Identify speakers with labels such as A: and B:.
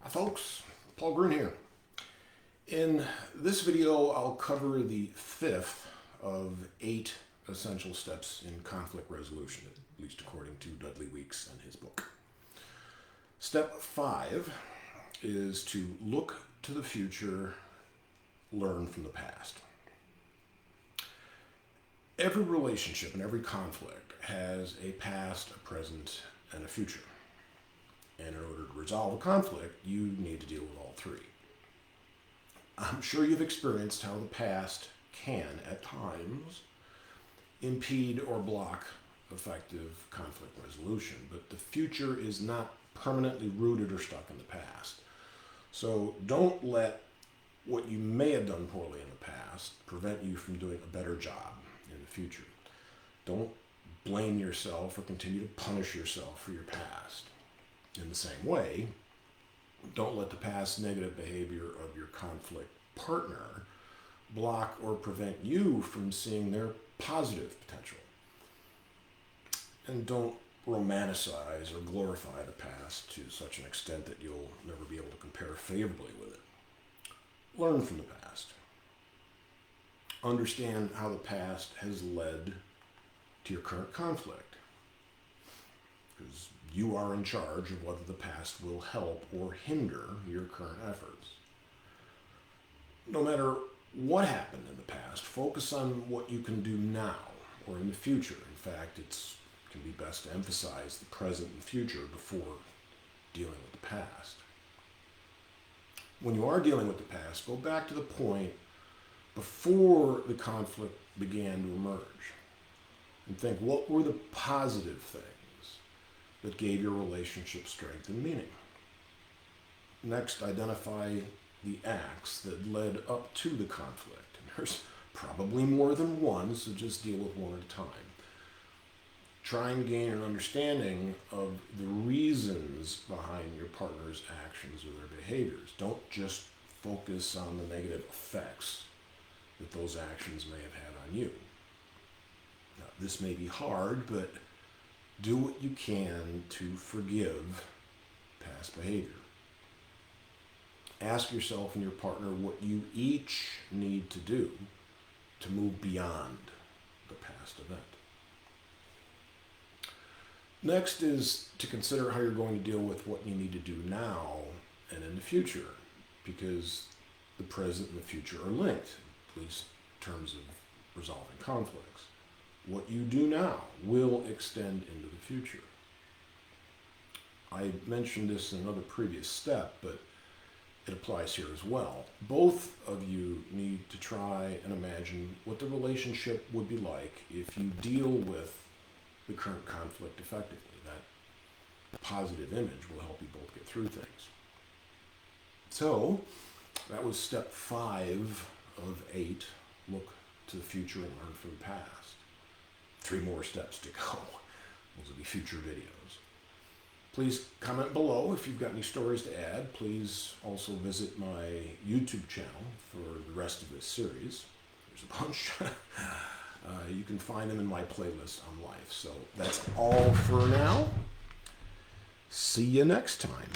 A: Folks, Paul Green here. In this video, I'll cover the fifth of 8 essential steps in conflict resolution, at least according to Dudley Weeks and his book. Step 5 is to look to the future, learn from the past. Every relationship and every conflict has a past, a present, and a future. And in order to resolve a conflict, you need to deal with all three. I'm sure you've experienced how the past can, at times, impede or block effective conflict resolution, but the future is not permanently rooted or stuck in the past. So don't let what you may have done poorly in the past prevent you from doing a better job in the future. Don't blame yourself or continue to punish yourself for your past. In the same way, don't let the past negative behavior of your conflict partner block or prevent you from seeing their positive potential. And don't romanticize or glorify the past to such an extent that you'll never be able to compare favorably with it. Learn from the past. Understand how the past has led to your current conflict, because you are in charge of whether the past will help or hinder your current efforts. No matter what happened in the past, focus on what you can do now or in the future. In fact, it can be best to emphasize the present and future before dealing with the past. When you are dealing with the past, go back to the point before the conflict began to emerge and think, what were the positive things that gave your relationship strength and meaning? Next, identify the acts that led up to the conflict. And there's probably more than one, so just deal with one at a time. Try and gain an understanding of the reasons behind your partner's actions or their behaviors. Don't just focus on the negative effects that those actions may have had on you. Now, this may be hard, but do what you can to forgive past behavior. Ask yourself and your partner what you each need to do to move beyond the past event. Next is to consider how you're going to deal with what you need to do now and in the future, because the present and the future are linked, at least in terms of resolving conflicts. What you do now will extend into the future. I mentioned this in another previous step, but it applies here as well. Both of you need to try and imagine what the relationship would be like if you deal with the current conflict effectively. That positive image will help you both get through things. So, that was step 5 of 8. Look to the future and learn from the past. 3 more steps to go. Those will be future videos. Please comment below if you've got any stories to add. Please also visit my YouTube channel for the rest of this series. There's a bunch. You can find them in my playlist on life. So that's all for now. See you next time.